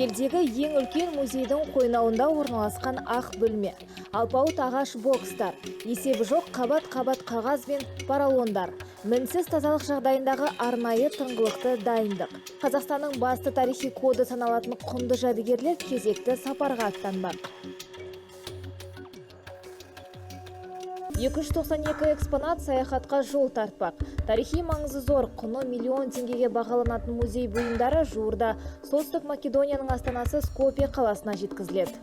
Елдегі ең үлкен музейдің қойнауында орналасқан ақ бөлме. Алпауыт ағаш бокстар, есебі жоқ қабат-қабат қағаз бен поролондар. Мінсіз тазалық жағдайындағы арнайы тыңғылықты дайындық. Қазақстанның басты тарихи коды саналатын құнды жәдігерлер кезекті сапарға аттанбақ. 292 экспонат саяхатқа жол тартпақ. Тарихи маңызы зор, құны миллион теңгеге бағаланатын музей бұйымдары жуырда Солтүстік Македонияның астанасы Скопье қаласына жеткізіледі.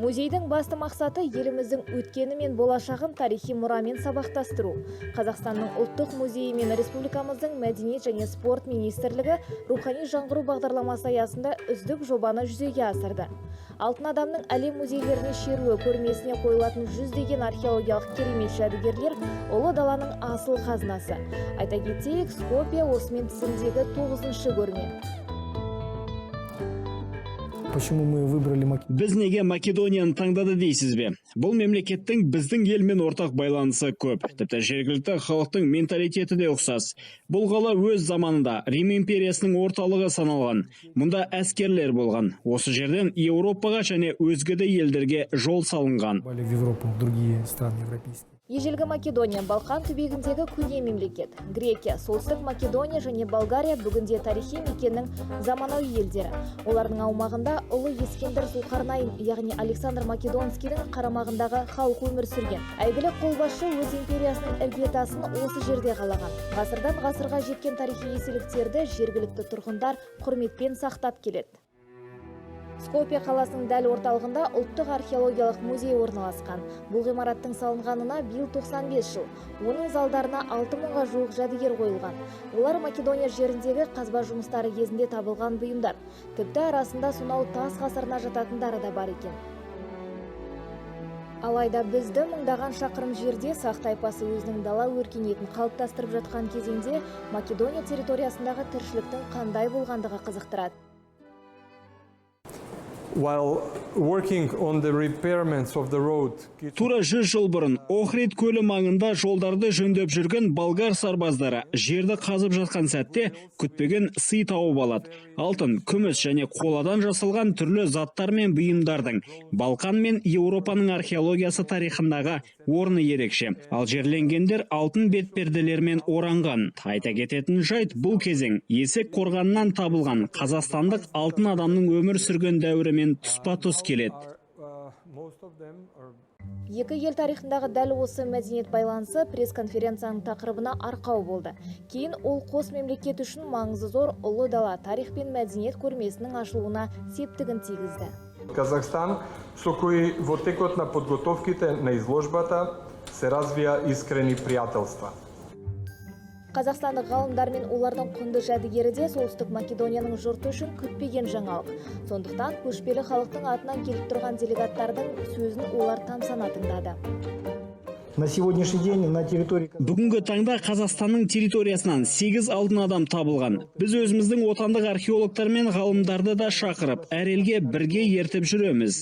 Музейдің басты мақсаты еліміздің өткені мен болашағын тарихи мұрамен сабақтастыру. Қазақстанның ұлттық музейі мен республикамыздың мәдениет және спорт министрлігі рухани жаңғыру бағдарламасы аясында үздік жобаны жүзеге асырды. Алтын адамның әлем музейлеріне шеруі көрмесіне қойылатын жүздеген археологиялық керемет жәдігерлер ұлы даланың асыл қазынасы. Айта кетейік, Скопье осымен тізімдегі 9-шы көрме. Почему мы выбрали Македонию? Біз неге Македонияны таңдады дейсіз бе? Бұл мемлекеттің біздің елмен ортақ байланысы көп. Тіпті жергілікті халықтың менталитеті де ұқсас. Бұл қала өз заманында Рим империясының орталығы саналған. Мұнда әскерлер болған. Осы жерден Еуропаға және өзге де елдерге жол салынған. В Европу, в другие страны европейские. Ежелгі Македония Балқан түбегіндегі көне мемлекет. Грекия, Солтүстік Македония және Болгария бүгінде тарихи мекеннің заманауи елдері. Олардың аумағында ұлы Ескендір Зұлқарнайын, яғни Александр Македонскийдің қарамағындағы халық өмір сүрген. Әйгілі қолбасшы өз империясының іргетасын осы жерде қалаған. Ғасырдан ғасырға жеткен тарихи естеліктерді жергілікті тұрғындар құрметпен сақтап келеді. Скопье қаласының дәл орталығында ұлттық археологиялық музей орналасқан. Бұл ғимараттың салынғанына биыл 95 жыл. Оның залдарына 6000-ға жуық жәдігер қойылған. Олар Македония жеріндегі қазба жұмыстары кезінде табылған бұйымдар. Тіпті арасында сонау тас ғасырына жататындары да бар екен. Алайда бізді мыңдаған шақырым жерде сақ тайпасы өзінің дала өркениетін қалыптастырып жатқан кезеңде Македония территориясындағы тіршіліктің қандай болғандығы қызықтырады. While working on the repairments of the road, Тура 100 жыл бұрын Охрид көлі маңында жолдарды жөндеп жүрген болгар сарбаздары жерді қазып жатқан сәтте күтпеген сый тауып алады. Алтын, күміс және қоладан жасалған түрлі заттар мен бұйымдардың Балқан мен Еуропаның археологиясы тарихындағы орны ерекше. Ал жерленгендер алтын бетперделермен оранған. Айта кететін жайт, бұл кезең Есек қорғанынан табылған қазақстандық алтын адамның өмір сүрген дәуірімен тұспа-тұс келеді. Екі ел тарихындағы дәл осы мәдениет байланысы пресс-конференцияның тақырыбына арқау болды. Кейін ол қос мемлекет үшін маңызы зор ұлы дала тарих пен мәдениет көрмесінің ашылуына септігін тигізді. Казахстан, со кои во текот на подготовките на изложбата се развија искрени пријателства. Қазақстандық ғалымдар мен олардың құнды жәдігері де Солтүстік Македонияның жұрты үшін күтпеген жаңалық. Сондықтан көшпелі халықтың атынан келіп тұрған делегаттардың сөзін олар тамсана тыңдады. На сегодняшний день на территории... Бүгінгі таңда Қазақстанның территориясынан 8 алтын адам табылған. Біз өзіміздің отандық археологтар мен ғалымдарды да шақырып, әр елге бірге ертіп жүреміз.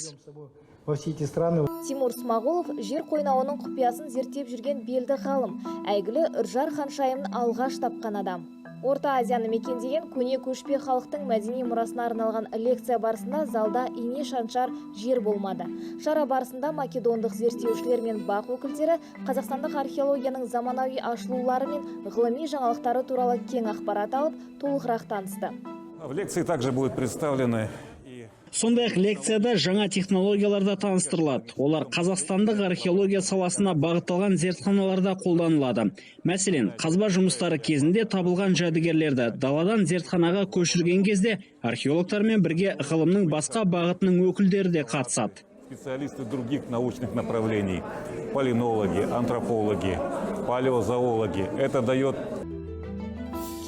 Во все эти страны... Тимур Смағұлов жер қойнауының құпиясын зерттеп жүрген белді ғалым, әйгілі Үржар ханшайымын алғаш тапқан адам. Орта Азияны мекендеген көне көшпе халықтың мәдени мұрасына арналған лекция барысында залда ине шаншар жер болмады. Шара барысында македондық зерттеушілер мен бақ өкілдері қазақстандық археологияның заманауи ашылулары мен ғылыми жаңалықтары туралы кең ақпарат алып, толығырақ танысты. В лекции также будут представлены Сондай-ақ лекцияда жаңа технологияларда таныстырылады. Олар қазақстандық археология саласына бағытталған зертханаларда қолданылады. Мәселен, қазба жұмыстары кезінде табылған жәдігерлерді даладан зертханаға көшірген кезде археологтармен бірге ғылымның басқа бағытының өкілдері де қатысады. специалисты других научных направлений, полинологи, антропологи, палеозоологи. Это дает...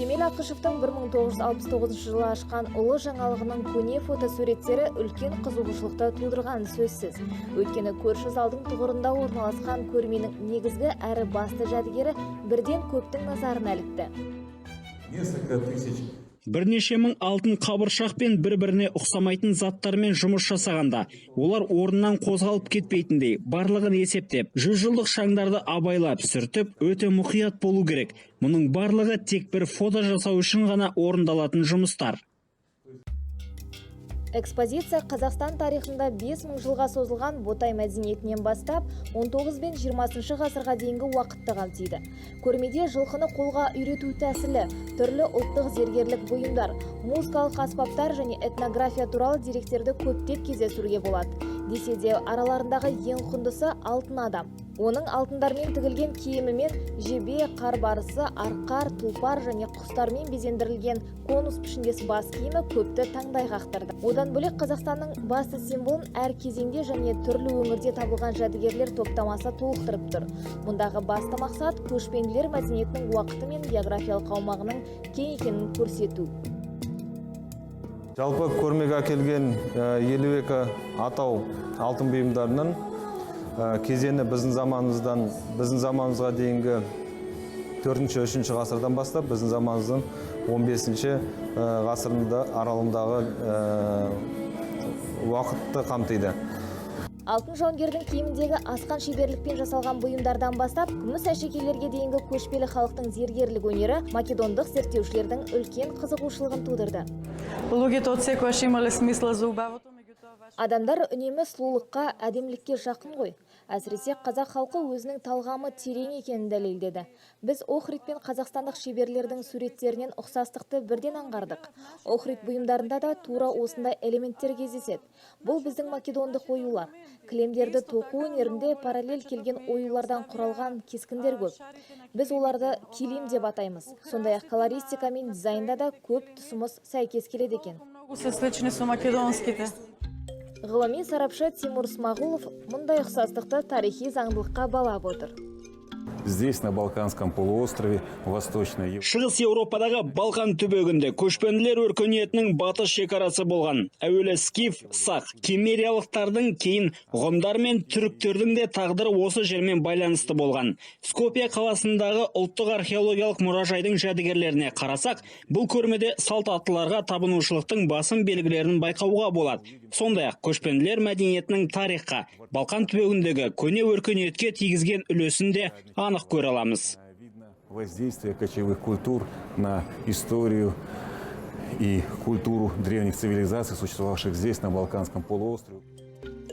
Кемел Ақышевтың 1969 жылы ашқан ұлы жаңалығының көне фотосуреттері үлкен қызығушылықты тудырған сөзсіз. Өйткені көрші залдың тұғырында орналасқан көрменің негізгі әрі басты жәдігері бірден көптің назарын ілікті. Бірнеше мың алтын қабыршақ пен бір-біріне ұқсамайтын заттармен жұмыс жасағанда, олар орнынан қозғалып кетпейтіндей, барлығын есептеп, 100 жылдық шаңдарды абайлап, сүртіп, өте мұқият болу керек. Мұның барлығы тек бір фото жасау үшін ғана орындалатын жұмыстар. Экспозиция Қазақстан тарихында 5000 жылға созылған ботай мәдениетінен бастап 19 бен 20 ғасырға дейінгі уақытты қамтиды. Көрмеде жылқыны қолға үйрету тәсілі, түрлі ұлттық зергерлік бұйымдар, музыкалық аспаптар және этнография туралы деректерді көптеп кездестіруге болады. Десе де араларындағы ең құндысы алтын адам. Оның алтындармен тігілген киімімен жебе, қар барысы, арқар, тұлпар және құстармен безендірілген конус пішіндес бас киімі көпті таңдай қақтырды. Одан бөлек Қазақстанның басты символын әр кезеңде және түрлі өңірде табылған жәдігерлер топтамасы толықтырып тұр. Мұндағы басты мақсат көшпенділер мәдениетінің уақыты мен географиялық аумағының кең екенін көрсету. Жалпы көрмеге әкелген 52 атау алтын бұйымдарының кезеңі біздің заманымызға дейінгі 4-3 ғасырдан бастап, біздің заманымыздың 15 ғасырында аралығындағы уақытты қамтиды. Алтын жауынгердің киіміндегі асқан шеберлікпен жасалған бұйымдардан бастап, күміс әшекейлерге дейінгі көшпелі халықтың зергерлік өнері македондық зерттеушілердің үлкен қызығушылығын тудырды. Адамдар үнемі сұлулыққа, әдемілікке жақын ғой. Әсіресе қазақ халқы өзінің талғамы терең екенін дәлелдеді. Біз Охрид пен қазақстандық шеберлердің суреттерінен ұқсастықты бірден аңғардық. Охрид бұйымдарында да тура осындай элементтер кездеседі. Бұл біздің македондық оюлар. Кілемдерді тоқу өнерінде параллель келген оюлардан құралған кескіндер көп. Біз оларды килим деп атаймыз. Сондай-ақ колористика мен дизайнда да көп тұсымыз сәйкес келеді екен. Ғылыми сарапшы Тимур Смағұлов мұндай ұқсастықты тарихи заңдылыққа балап отыр. Здесь, на Балканском полуострове, Восточной Европе. Шығыс Еуропадағы Балқан түбегінде көшпенділер өркениетінің батыс шекарасы болған. Әуелі скиф, сақ, кемериялықтардың кейін ғұндар мен түріктердің де тағдыры осы жермен байланысты болған. Скопье қаласындағы ұлттық археологиялық мұражайдың жәдігерлеріне қарасақ, бұл көрмеде салт аттыларға табынушылықтың басым белгілерін байқауға болады. Сондай-ақ көшпенділер мәдениетінің тарихқа, Балқан түбегіндегі көне өркениетке тигізген үлесінде анық көре аламыз. Воздействие кочевых культур на историю и культуру древних цивилизаций, существовавших здесь, на Балканском полуострове.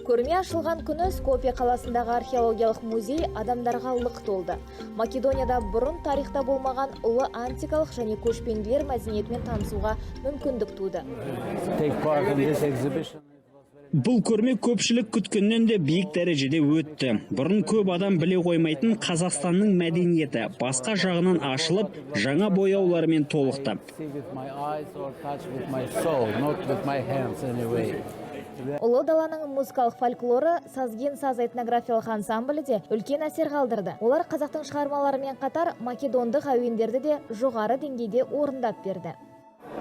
Көрме ашылған күні Скопье қаласындағы археологиялық музей адамдарға лық толды. Македонияда бұрын тарихта болмаған ұлы антикалық және көшпенділер мәдениетімен танысуға мүмкіндік туды. Бұл көрме көпшілік күткеннен де биік дәрежеде өтті. Бұрын көп адам біле қоймайтын Қазақстанның мәдениеті басқа жағынан ашылып, жаңа бояулармен толықты. Ұлы даланың музыкалық фольклоры Сазген саз этнографиялық ансамблі де үлкен әсер қалдырды. Олар қазақтың шығармаларымен қатар македондық әуендерді де жоғары деңгейде орындап берді.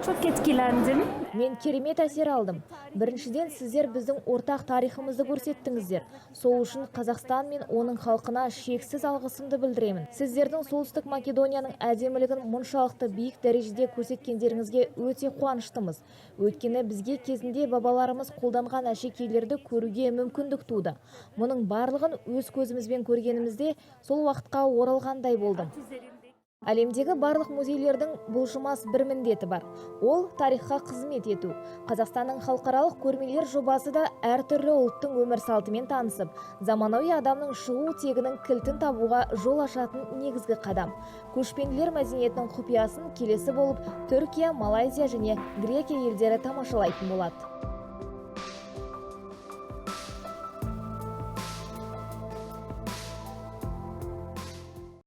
Çok etkilendim. Мен керемет әсер алдым. Біріншіден сіздер біздің ортақ тарихымызды көрсеттіңіздер. Сол үшін Қазақстан мен оның халқына шексіз алғысымды білдіремін. Сіздердің солтүстік Македонияның әдемілігін мұншалықты биік дәрежеде көрсеткендеріңізге өте қуаныштымыз. Өйткені бізге кезінде бабаларымыз қолданған әшекейлерді көруге мүмкіндік туды. Мұның барлығын өз көзімізбен көргенімізде сол уақытқа оралғандай болдым. Әлемдегі барлық музейлердің бұлжымас бір міндеті бар. Ол тарихқа қызмет ету. Қазақстанның халықаралық көрмелер жобасы да әртүрлі ұлттың өмір салтымен танысып, заманауи адамның шығу тегінің кілтін табуға жол ашатын негізгі қадам. Көшпенділер мәдениетінің құпиясын келесі болып Түркия, Малайзия және Грекия елдері тамашалайтын болады.